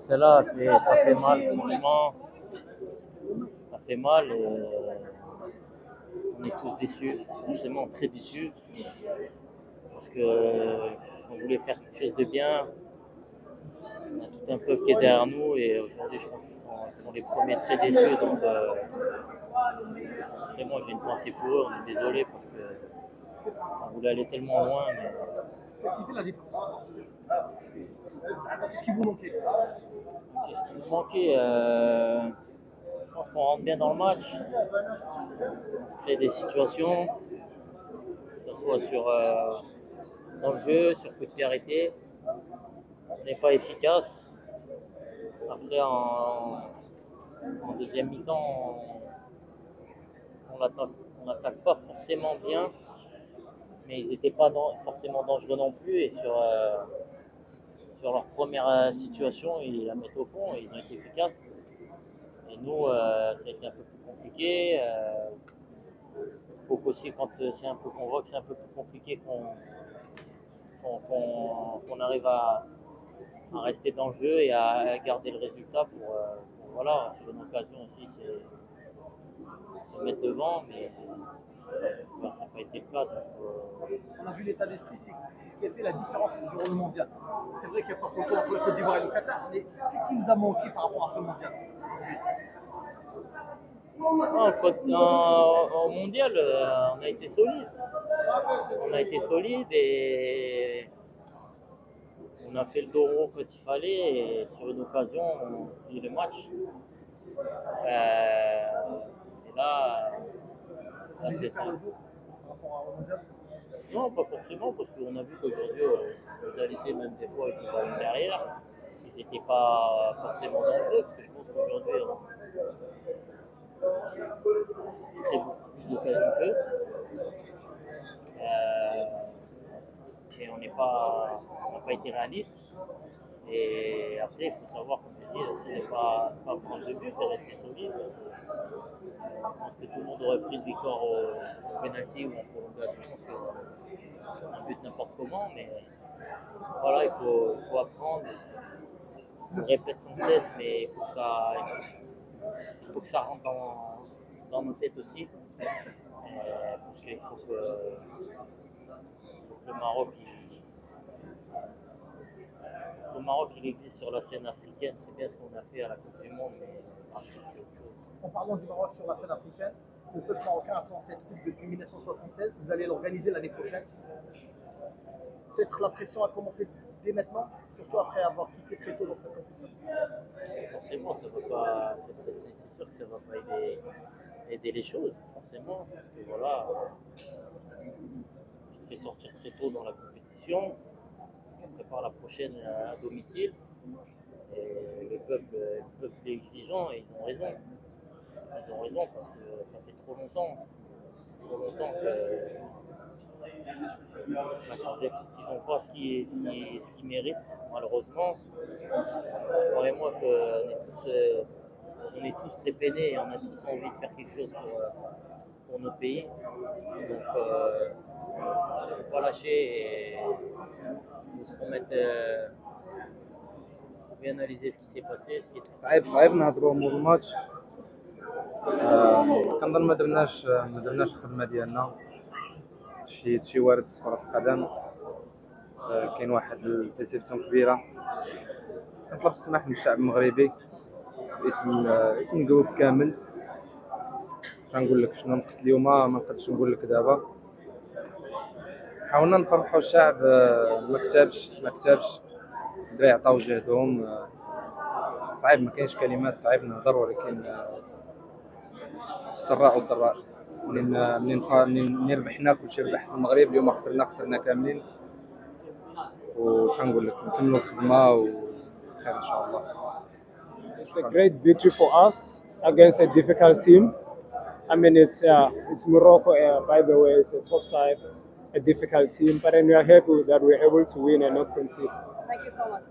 celle-là, ça fait mal, franchement. Ça fait mal et on est tous déçus, franchement très déçus. Parce que on voulait faire quelque chose de bien. On a tout un peuple qui est derrière nous et aujourd'hui je pense qu'ils sont les premiers très déçus. Donc forcément j'ai une pensée pour eux, on est désolé parce qu'on voulait aller tellement loin. Mais Qu'est-ce qui fait la différence? Qu'est-ce qui vous manquait? qu'est-ce qui nous manquait Je pense qu'on rentre bien dans le match, on se crée des situations, que ce soit dans le jeu, sur coup de pied arrêté. On n'est pas efficace. Après, en deuxième mi-temps, on n'attaque pas forcément bien, mais ils n'étaient pas forcément dangereux non plus. Et sur leur première situation, ils la mettent au fond et ils ont été efficaces. Et nous, ça a été un peu plus compliqué. Il faut qu'aussi, quand on voit que c'est un peu plus compliqué, qu'on arrive à rester dans le jeu et à garder le résultat pour voilà, sur une occasion aussi, c'est se mettre devant, mais ça n'a pas été le cas. Donc, On a vu l'état d'esprit, c'est ce qui a fait la différence durant le mondial. C'est vrai qu'il n'y a pas photo entre la Côte d'Ivoire et le Qatar, mais qu'est-ce qui nous a manqué par rapport à ce mondial? au mondial, on a été solide. On a été solide et on a fait le dos rond quand il fallait et sur une occasion, on finit le match. Et là c'est Par rapport au mondial. non, pas forcément, parce qu'on a vu qu'aujourd'hui, les Alizés, même des fois, ils étaient derrière. Ils n'étaient pas forcément dangereux, parce que je pense qu'aujourd'hui, on crée beaucoup plus d'occasions qu'eux. Et on n'a pas été réaliste. Et après, il faut savoir, comme je dis, ce n'est pas prendre de but et rester solide. Je pense que tout le monde aurait pris une victoire au penalty ou en prolongation sur un but n'importe comment, mais voilà, il faut apprendre. On le répète sans cesse, mais il faut que ça rentre dans nos têtes aussi. Parce qu'il faut que le Maroc il existe sur la scène africaine. C'est bien ce qu'on a fait à la Coupe du Monde, mais l'Afrique c'est autre chose. En parlant du Maroc sur la scène africaine, le peuple marocain attend cette coupe depuis 1976. Vous allez l'organiser l'année prochaine. Peut-être la pression a commencé dès maintenant, surtout après avoir quitté très tôt dans cette compétition. Forcément, ça va pas. C'est sûr que ça va pas aider les choses, forcément, parce que voilà, je te fais sortir très tôt dans la compétition, je prépare la prochaine à domicile, et le peuple est exigeant et ils ont raison. Ils ont raison parce que ça fait trop longtemps qu'ils n'ont pas ce qu'ils méritent, malheureusement. Croyez-moi qu'on est tous très peinés et on a tous envie de faire quelque chose pour nos pays. Donc, il ne faut pas lâcher et il faut se remettre. Il faut bien analyser ce qui s'est passé, ce qui est très صعيب نهضروا مور الماتش. كنظن ما درناش الخدمه ديالنا. شي وارد في كره القدم. كاين واحد الديسيبسيون كبيره. كنطلب السماح من الشعب المغربي اسم الجروب كامل. كنقول لك شنو نقص اليوم ما نقدرش نقول لك دابا. حاولنا نفرحوا الشعب. ما كتبش الدراري عطاو جهدهم. صعيب ما كاينش كلمات صعيب نهضر ولكن في السراء والضراء منين ربحنا كلشي ربح في المغرب اليوم خسرنا كاملين وش نقول لك نكملوا الخدمه وخير ان شاء الله. It's a great victory for us against a difficult team. I mean, it's Morocco, by the way, it's a top side, a difficult team, but then we are happy that we're able to win and not concede. Thank you so much.